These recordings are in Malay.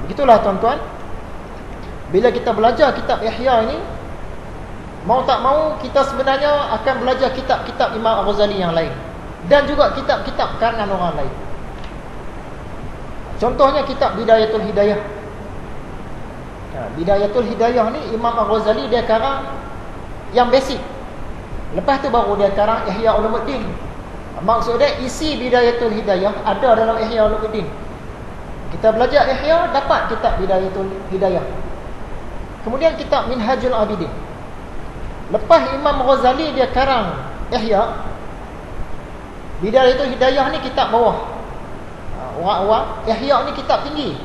Begitulah tuan-tuan, bila kita belajar kitab Ihya ini, mau tak mau kita sebenarnya akan belajar kitab-kitab Imam Al-Ghazali yang lain, dan juga kitab-kitab karangan orang lain. Contohnya kitab Bidayatul Hidayah. Bidayatul Hidayah ni Imam Al-Ghazali dia karang yang basic. Lepas tu baru dia karang Ihya Ulumuddin. Maksudnya isi Bidayatul Hidayah ada dalam Ihya Ulumuddin. Kita belajar Ihya, dapat kitab Bidayatul Hidayah. Kemudian kitab Minhajul Abidin. Lepas Imam Ghazali dia karang Ihya, Bidayatul Hidayah ni kitab bawah. Orang-orang Ihya ni kitab tinggi.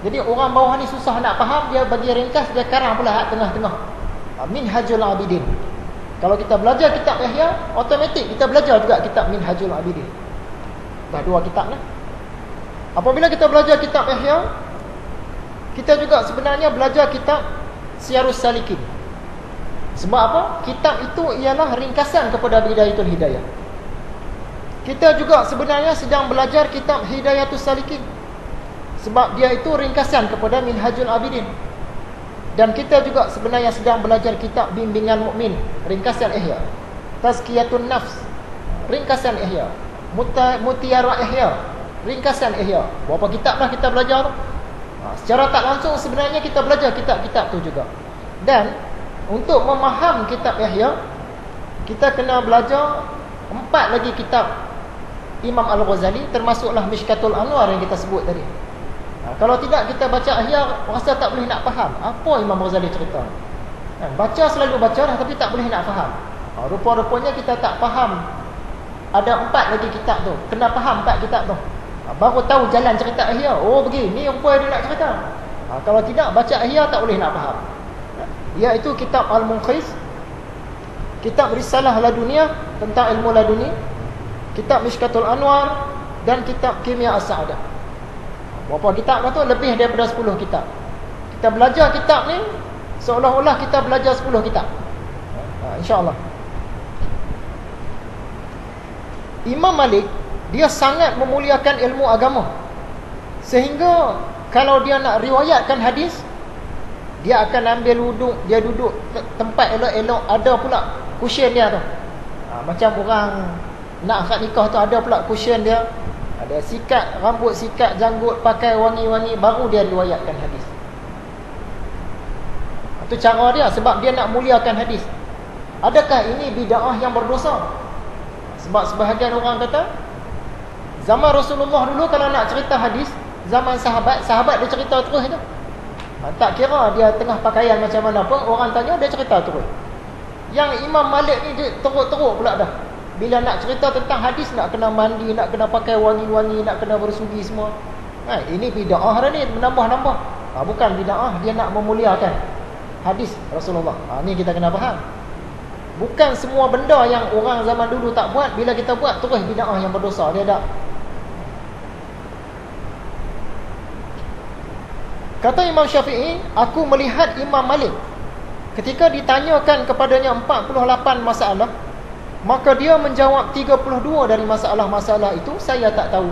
Jadi orang bawah ni susah nak faham, dia bagi ringkas, dia karang pula hak tengah-tengah. Minhajul Abidin. Kalau kita belajar kitab Ihya, automatik kita belajar juga kitab Minhajul Abidin. Dah dua kitab lah. Apabila kita belajar kitab Ihya, kita juga sebenarnya belajar kitab Siyarus Salikin. Sebab apa? Kitab itu ialah ringkasan kepada Bidayatul Hidayah. Kita juga sebenarnya sedang belajar kitab Hidayatus Salikin, sebab dia itu ringkasan kepada Minhajul Abidin. Dan kita juga sebenarnya sedang belajar kitab Bimbingan Mukmin, ringkasan Ihya. Tazkiyatun Nafs, ringkasan Ihya. Mutiara Ihya, ringkasan Ihya. Berapa kitab lah kita belajar tu? Secara tak langsung sebenarnya kita belajar kitab-kitab tu juga. Dan untuk memaham kitab Ihya, kita kena belajar 4 lagi kitab Imam Al-Ghazali, termasuklah Mishkatul Anwar yang kita sebut tadi. Kalau tidak kita baca Ihya, rasa tak boleh nak faham apa Imam Ghazali cerita. Baca selalu baca dah, tapi tak boleh nak faham. Rupa-rupanya kita tak faham. Ada 4 lagi kitab tu, kena faham 4 kitab tu, baru tahu jalan cerita Ihya. Oh begini rupa dia nak cerita. Kalau tidak baca Ihya tak boleh nak faham. Iaitu kitab Al-Munqis, kitab Risalah Laduniyah tentang ilmu laduni, kitab Mishkatul Anwar, dan kitab Kimia As-Sa'adah. Berapa kitab dah tu? Lebih daripada 10 kitab. Kita belajar kitab ni seolah-olah kita belajar 10 kitab. InsyaAllah. Imam Malik, dia sangat memuliakan ilmu agama, sehingga kalau dia nak riwayatkan hadis, dia akan ambil wuduk, dia duduk tempat elok-elok, ada pula cushion dia tu. Macam orang nak akad nikah tu, ada pula cushion dia, ada sikat rambut, sikat janggut, pakai wangi-wangi, baru dia riwayatkan hadis. Itu cara dia, sebab dia nak muliakan hadis. Adakah ini bid'ah yang berdosa? Sebab sebahagian orang kata, zaman Rasulullah dulu kalau nak cerita hadis, zaman sahabat dia cerita terus je. Tak kira dia tengah pakaian macam mana pun, orang tanya dia cerita terus. Yang Imam Malik ni dia teruk-teruk pula dah. Bila nak cerita tentang hadis, nak kena mandi, nak kena pakai wangi-wangi, nak kena bersugi semua. Ini bid'ah dah ni, menambah-nambah. Bukan bid'ah, dia nak memuliakan hadis Rasulullah. Ni kita kena faham. Bukan semua benda yang orang zaman dulu tak buat, bila kita buat terus bid'ah yang berdosa. Dia tak. Kata Imam Syafi'i, aku melihat Imam Malik ketika ditanyakan kepadanya 48 masalah, maka dia menjawab 32 dari masalah-masalah itu saya tak tahu.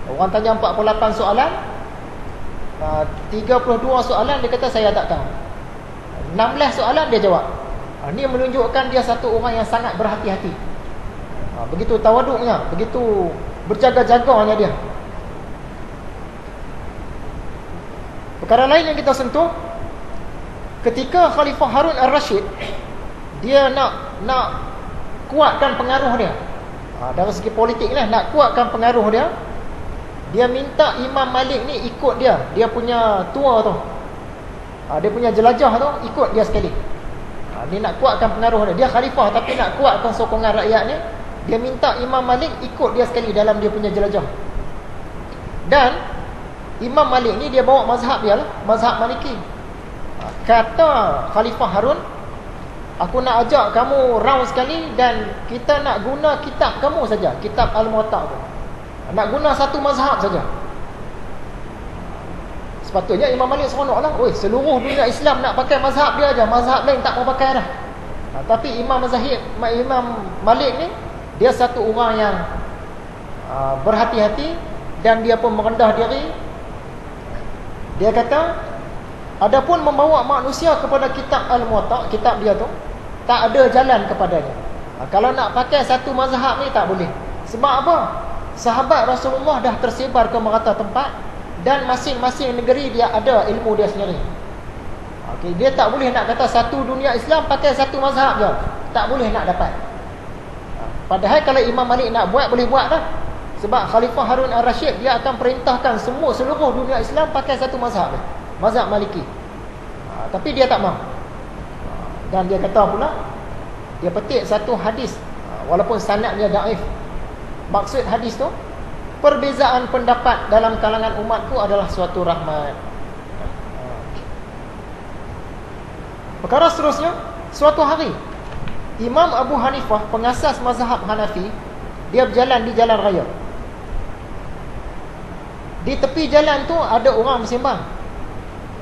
Orang tanya 48 soalan, 32 soalan dia kata saya tak tahu. 16 soalan dia jawab. Ini menunjukkan dia satu orang yang sangat berhati-hati. Begitu tawaduknya, begitu berjaga-jaganya dia. Perkara lain yang kita sentuh, ketika Khalifah Harun Al-Rashid, dia nak kuatkan pengaruh dia, dari segi politik lah, nak kuatkan pengaruh dia, dia minta Imam Malik ni ikut dia punya tour tu, dia punya jelajah tu, ikut dia sekali. Dia nak kuatkan pengaruh dia khalifah, tapi nak kuatkan sokongan rakyat ni, dia minta Imam Malik ikut dia sekali dalam dia punya jelajah. Dan Imam Malik ni dia bawa mazhab dia lah, mazhab Maliki. Kata Khalifah Harun, aku nak ajak kamu round sekali, dan kita nak guna kitab kamu saja, kitab Al-Muwatta tu. Nak guna satu mazhab saja. Sepatutnya Imam Malik seronok lah. Seluruh dunia Islam nak pakai mazhab dia aja, mazhab lain tak mau pakai dah. Tapi Imam Malik ni, dia satu orang yang berhati-hati, dan dia pun merendah diri. Dia kata, adapun membawa manusia kepada kitab Al-Muwatta, kitab dia tu, tak ada jalan kepadanya. Kalau nak pakai satu mazhab ni tak boleh. Sebab apa? Sahabat Rasulullah dah tersebar ke merata tempat, dan masing-masing negeri dia ada ilmu dia sendiri. Okay, dia tak boleh nak kata satu dunia Islam pakai satu mazhab je. Tak boleh nak dapat. Padahal kalau Imam Malik nak buat, boleh buat dah. Sebab Khalifah Harun al-Rashid, dia akan perintahkan seluruh dunia Islam pakai satu mazhab, mazhab Maliki. Tapi dia tak mahu. Dan dia kata pula, dia petik satu hadis, walaupun sanadnya daif. Maksud hadis tu, perbezaan pendapat dalam kalangan umatku adalah suatu rahmat. Perkara seterusnya, suatu hari Imam Abu Hanifah, pengasas mazhab Hanafi, dia berjalan di jalan raya. Di tepi jalan tu ada orang bersembang.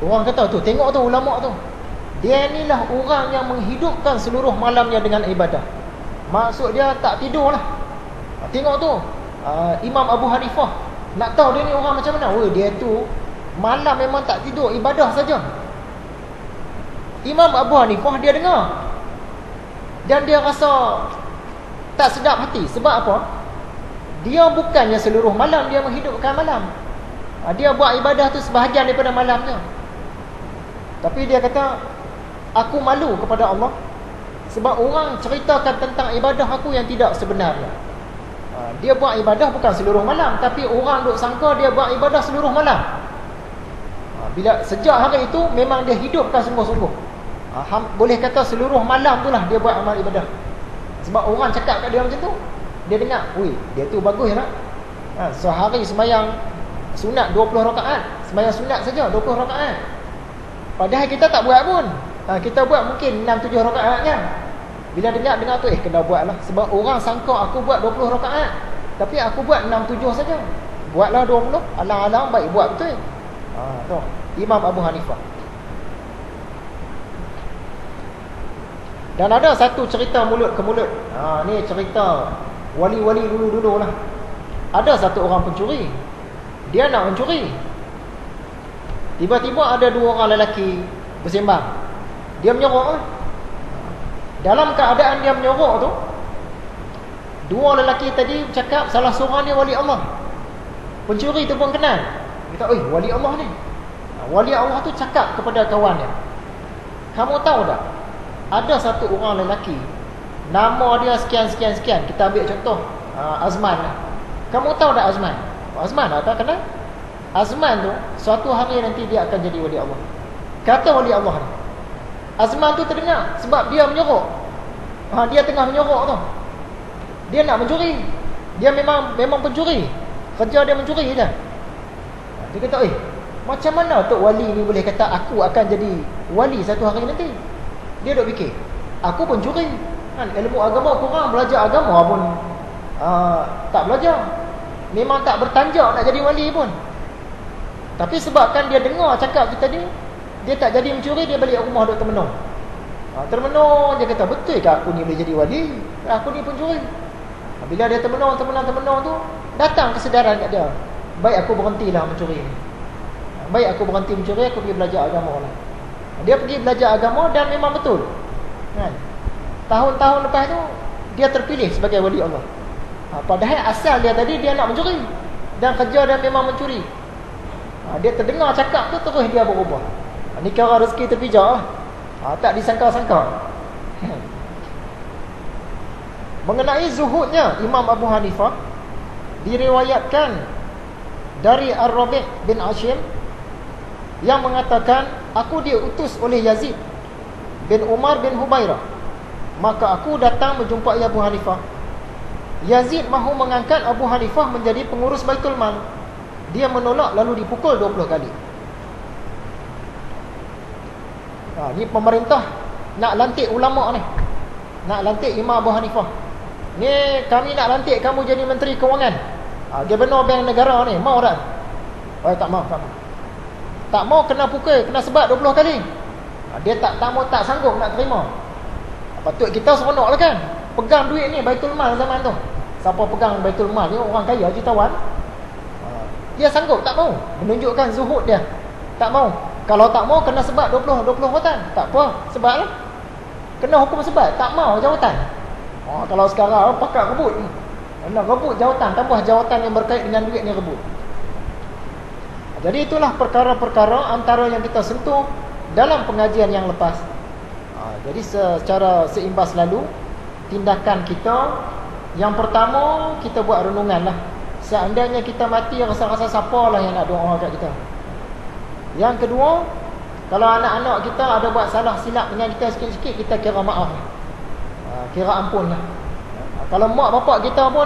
Orang kata tu, tengok tu ulama tu, dia inilah orang yang menghidupkan seluruh malamnya dengan ibadah. Maksud dia tak tidur lah. Tengok tu, Imam Abu Hanifah. Nak tahu dia ni orang macam mana? Oh, dia tu malam memang tak tidur, ibadah saja. Imam Abu Hanifah dia dengar, dan dia rasa tak sedap hati. Sebab apa? Dia bukannya seluruh malam dia menghidupkan malam. Dia buat ibadah tu sebahagian daripada malamnya. Tapi dia kata, aku malu kepada Allah, sebab orang ceritakan tentang ibadah aku yang tidak sebenarnya. Dia buat ibadah bukan seluruh malam, tapi orang duk sangka dia buat ibadah seluruh malam. Bila sejak hari itu memang dia hidupkan sungguh-sungguh. Boleh kata seluruh malam tu lah dia buat amal ibadah. Sebab orang cakap kat dia macam tu, dia dengar, weh, dia tu bagus lah. Sehari sembahyang sunat 20 rakaat, sembahyang sunat saja 20 rakaat. Padahal kita tak buat pun. Kita buat mungkin 6-7 rakaat kan. Bila dengar tu, kena buat lah. Sebab orang sangka aku buat 20 rakaat, tapi aku buat 6-7 saja. Buatlah 20, alang-alang baik buat betul. Tu Imam Abu Hanifah. Dan ada satu cerita mulut ke mulut. Ni cerita wali-wali dulu-dulu lah. Ada satu orang pencuri, dia nak mencuri. Tiba-tiba ada dua orang lelaki bersembang. Dia menyorok. Dalam keadaan dia menyorok tu, dua lelaki tadi cakap salah seorang dia wali Allah. Pencuri tu pun kenal. Dia kata, wali Allah ni. Wali Allah tu cakap kepada kawan dia, kamu tahu tak, ada satu orang lelaki, nama dia sekian-sekian-sekian. Kita ambil contoh Azman lah. Kamu tahu tak Azman? Azman tak kenal? Azman tu suatu hari nanti dia akan jadi wali Allah. Kata wali Allah ni. Azman tu terdengar sebab dia menyorok. Dia tengah menyorok tu. Dia nak mencuri. Dia memang pencuri. Kerja dia mencuri je. Dia kata, macam mana Tok Wali ni boleh kata aku akan jadi wali satu hari nanti? Dia duk fikir, aku pencuri kan, ilmu agama kurang, belajar agama pun tak belajar, memang tak bertanjak nak jadi wali pun. Tapi sebabkan dia dengar cakap kita ni, dia tak jadi mencuri, dia balik rumah duk termenung. Termenung, dia kata, betul ke aku ni boleh jadi wali? Aku ni pencuri. Bila dia termenung tu, datang kesedaran kat dia, baik aku berhentilah mencuri ni. Baik aku berhenti mencuri, aku pergi belajar agama lah. Dia pergi belajar agama dan memang betul kan? Tahun-tahun lepas tu dia terpilih sebagai wali Allah. Padahal asal dia tadi dia nak mencuri, dan kerja dia memang mencuri. Dia terdengar cakap tu, terus dia berubah. Ni kira rezeki terpijak lah. Tak disangka-sangka. Mengenai zuhudnya Imam Abu Hanifah, diriwayatkan dari Ar-Rabi' bin Ashim yang mengatakan, aku diutus oleh Yazid bin Umar bin Hubairah, maka aku datang menjumpai Abu Hanifah. Yazid mahu mengangkat Abu Hanifah menjadi pengurus Baitul Mal. Dia menolak lalu dipukul 20 kali. Ni pemerintah nak lantik ulama ni, nak lantik Imam Abu Hanifah ni. Kami nak lantik kamu jadi Menteri Kewangan, Gubernur Bank Negara ni, mau tak? Tak mau. Tak mau, kena pukul, kena sebat 20 kali. Dia tak mau, tak sanggup nak terima. Patut kita seronok lah kan, pegang duit ni, Baitul Mal zaman tu. Siapa pegang Baitul Mal ni? Orang kaya, jutawan. Dia sanggup, tak mau menunjukkan zuhud dia. Tak mau. Kalau tak mau kena sebat 20 jawatan. Tak apa, sebatlah. Kena hukum sebat, tak mau jawatan. Kalau sekarang pakak rebut. Nak rebut jawatan, tambah jawatan yang berkait dengan duit ni rebut. Jadi itulah perkara-perkara antara yang kita sentuh dalam pengajian yang lepas. Jadi secara seimbas lalu, tindakan kita yang pertama, kita buat renungan lah. Seandainya kita mati, rasa-rasa siapa lah yang nak doa kat kita. Yang kedua, kalau anak-anak kita ada buat salah silap dengan kita sikit-sikit, kita kira maaf, kira ampun lah. Kalau mak bapak kita pun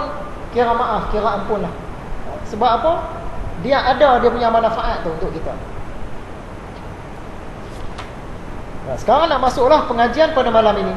kira maaf, kira ampun lah. Sebab apa? Dia ada dia punya manfaat tu untuk kita. Sekarang nak masuklah pengajian pada malam ini.